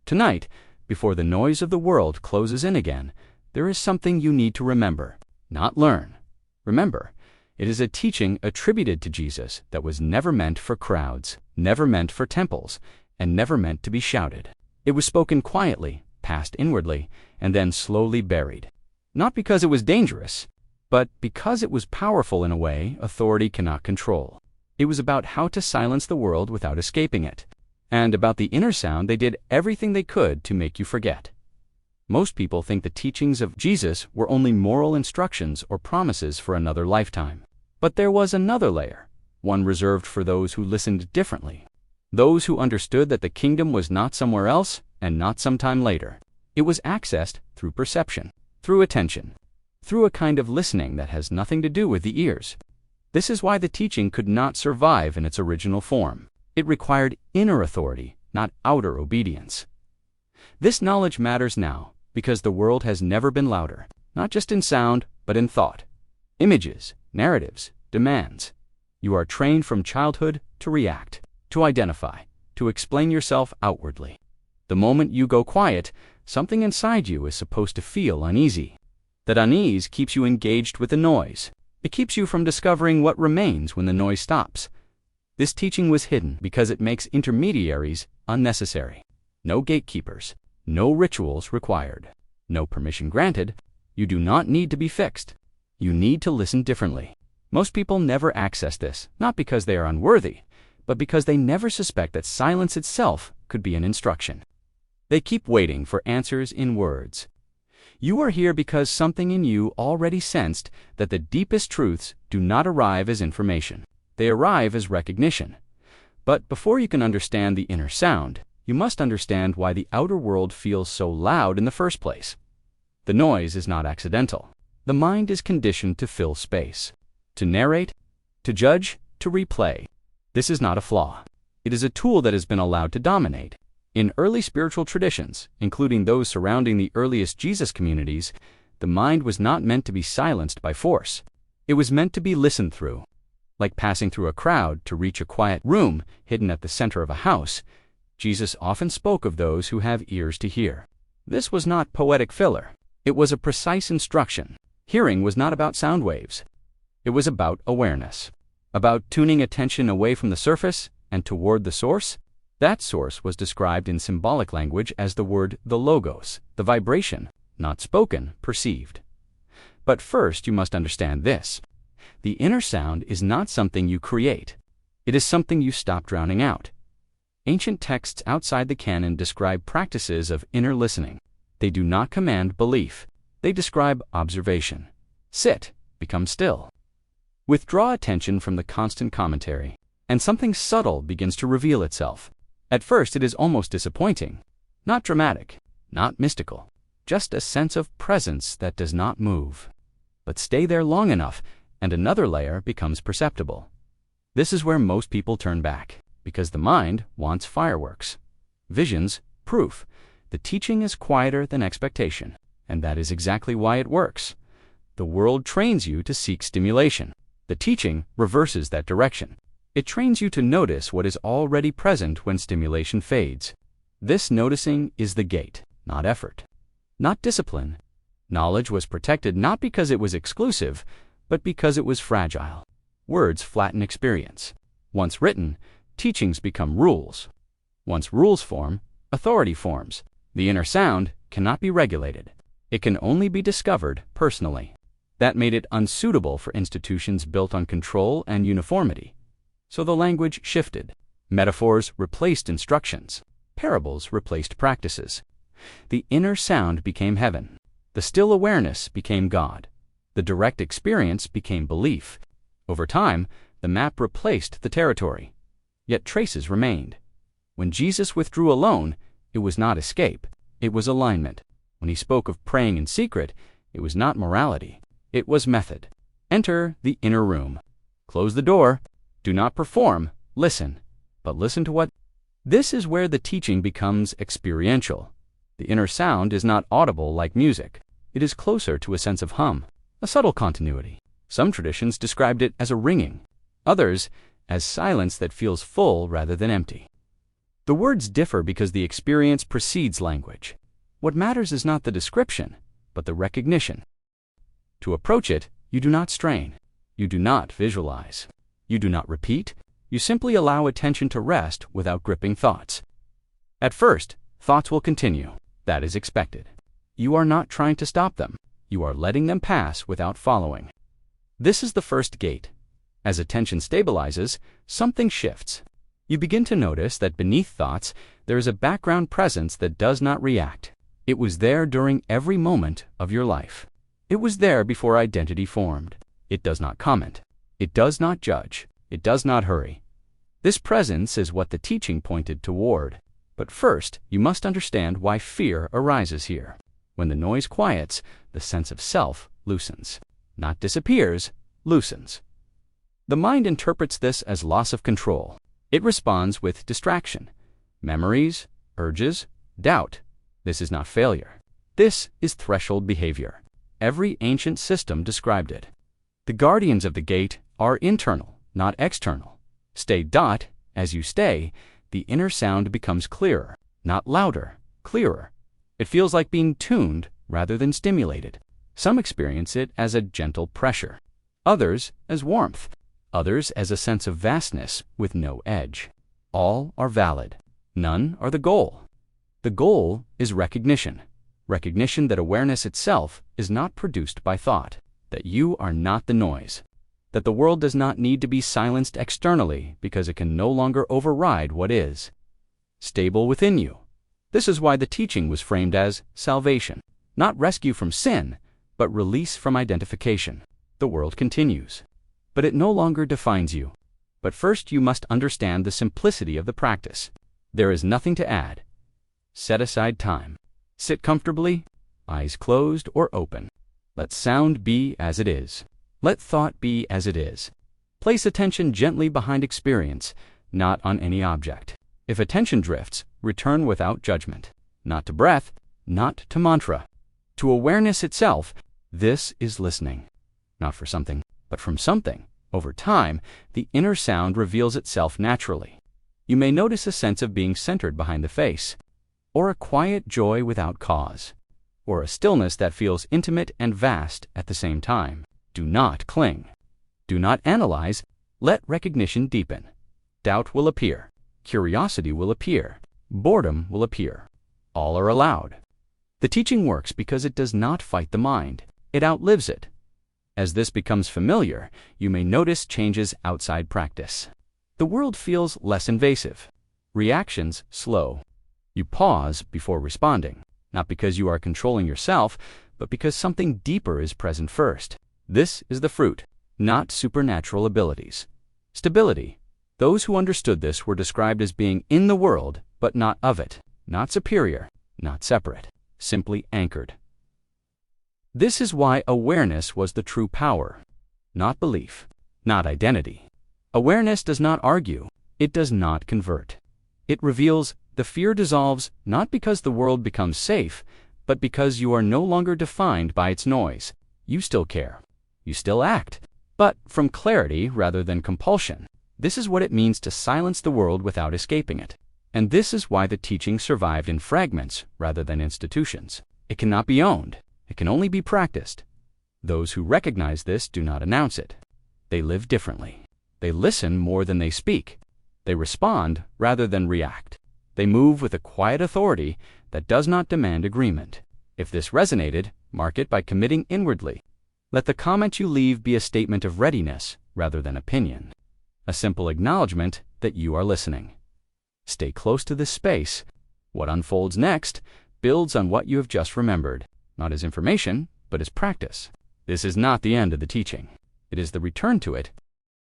Tonight, before the noise of the world closes in again, there is something you need to remember, not learn. Remember, it is a teaching attributed to Jesus that was never meant for crowds, never meant for temples, and never meant to be shouted. It was spoken quietly, passed inwardly, and then slowly buried. Not because it was dangerous, but because it was powerful in a way authority cannot control. It was about how to silence the world without escaping it, and about the inner sound they did everything they could to make you forget. Most people think the teachings of Jesus were only moral instructions or promises for another lifetime. But there was another layer, one reserved for those who listened differently, those who understood that the kingdom was not somewhere else and not sometime later. It was accessed through perception, through attention, through a kind of listening that has nothing to do with the ears. This is why the teaching could not survive in its original form. It required inner authority, not outer obedience. This knowledge matters now because the world has never been louder, not just in sound, but in thought. Images, narratives, demands. You are trained from childhood to react, to identify, to explain yourself outwardly. The moment you go quiet, something inside you is supposed to feel uneasy. That unease keeps you engaged with the noise. It keeps you from discovering what remains when the noise stops. This teaching was hidden because it makes intermediaries unnecessary. No gatekeepers, no rituals required, no permission granted. You do not need to be fixed. You need to listen differently. Most people never access this, not because they are unworthy, but because they never suspect that silence itself could be an instruction. They keep waiting for answers in words. You are here because something in you already sensed that the deepest truths do not arrive as information. They arrive as recognition. But before you can understand the inner sound, you must understand why the outer world feels so loud in the first place. The noise is not accidental. The mind is conditioned to fill space, to narrate, to judge, to replay. This is not a flaw. It is a tool that has been allowed to dominate. In early spiritual traditions, including those surrounding the earliest Jesus communities, the mind was not meant to be silenced by force. It was meant to be listened through. Like passing through a crowd to reach a quiet room hidden at the center of a house, Jesus often spoke of those who have ears to hear. This was not poetic filler. It was a precise instruction. Hearing was not about sound waves. It was about awareness, about tuning attention away from the surface and toward the source. That source was described in symbolic language as the word the logos, the vibration, not spoken, perceived. But first you must understand this. The inner sound is not something you create. It is something you stop drowning out. Ancient texts outside the canon describe practices of inner listening. They do not command belief. They describe observation. Sit, become still. Withdraw attention from the constant commentary, and something subtle begins to reveal itself. At first it is almost disappointing. Not dramatic, not mystical, just a sense of presence that does not move. But stay there long enough, and another layer becomes perceptible. This is where most people turn back, because the mind wants fireworks. Visions, proof. The teaching is quieter than expectation, and that is exactly why it works. The world trains you to seek stimulation. The teaching reverses that direction. It trains you to notice what is already present when stimulation fades. This noticing is the gate, not effort, not discipline. Knowledge was protected not because it was exclusive, but because it was fragile. Words flatten experience. Once written, teachings become rules. Once rules form, authority forms. The inner sound cannot be regulated. It can only be discovered personally. That made it unsuitable for institutions built on control and uniformity. So the language shifted. Metaphors replaced instructions. Parables replaced practices. The inner sound became heaven. The still awareness became God. The direct experience became belief. Over time, the map replaced the territory. Yet traces remained. When Jesus withdrew alone, it was not escape. It was alignment. When he spoke of praying in secret, it was not morality. It was method. Enter the inner room. Close the door. Do not perform. Listen. But listen to what? This is where the teaching becomes experiential. The inner sound is not audible like music. It is closer to a sense of hum, a subtle continuity. Some traditions described it as a ringing. Others, as silence that feels full rather than empty. The words differ because the experience precedes language. What matters is not the description, but the recognition. To approach it, you do not strain. You do not visualize. You do not repeat. You simply allow attention to rest without gripping thoughts. At first, thoughts will continue. That is expected. You are not trying to stop them. You are letting them pass without following. This is the first gate. As attention stabilizes, something shifts. You begin to notice that beneath thoughts, there is a background presence that does not react. It was there during every moment of your life. It was there before identity formed. It does not comment. It does not judge. It does not hurry. This presence is what the teaching pointed toward. But first, you must understand why fear arises here. When the noise quiets, the sense of self loosens. Not disappears, loosens. The mind interprets this as loss of control. It responds with distraction, memories, urges, doubt. This is not failure. This is threshold behavior. Every ancient system described it. The guardians of the gate are internal, not external. Stay. As you stay, the inner sound becomes clearer, not louder, clearer. It feels like being tuned rather than stimulated. Some experience it as a gentle pressure, others as warmth, others as a sense of vastness with no edge. All are valid. None are the goal. The goal is recognition. Recognition that awareness itself is not produced by thought, that you are not the noise, that the world does not need to be silenced externally because it can no longer override what is stable within you. This is why the teaching was framed as salvation, not rescue from sin, but release from identification. The world continues, but it no longer defines you. But first you must understand the simplicity of the practice. There is nothing to add. Set aside time. Sit comfortably, eyes closed or open. Let sound be as it is. Let thought be as it is. Place attention gently behind experience, not on any object. If attention drifts, return without judgment. Not to breath, not to mantra. To awareness itself. This is listening. Not for something, but from something. Over time, the inner sound reveals itself naturally. You may notice a sense of being centered behind the face, or a quiet joy without cause, or a stillness that feels intimate and vast at the same time. Do not cling. Do not analyze. Let recognition deepen. Doubt will appear. Curiosity will appear. Boredom will appear. All are allowed. The teaching works because it does not fight the mind. It outlives it. As this becomes familiar, you may notice changes outside practice. The world feels less invasive. Reactions slow. You pause before responding, not because you are controlling yourself, but because something deeper is present first. This is the fruit, not supernatural abilities. Stability. Those who understood this were described as being in the world, but not of it, not superior, not separate, simply anchored. This is why awareness was the true power, not belief, not identity. Awareness does not argue. It does not convert. It reveals. The fear dissolves not because the world becomes safe, but because you are no longer defined by its noise. You still care. You still act, but from clarity rather than compulsion. This is what it means to silence the world without escaping it. And this is why the teaching survived in fragments rather than institutions. It cannot be owned. It can only be practiced. Those who recognize this do not announce it. They live differently. They listen more than they speak. They respond rather than react. They move with a quiet authority that does not demand agreement. If this resonated, mark it by committing inwardly. Let the comment you leave be a statement of readiness rather than opinion. A simple acknowledgement that you are listening. Stay close to this space. What unfolds next builds on what you have just remembered, not as information, but as practice. This is not the end of the teaching. It is the return to it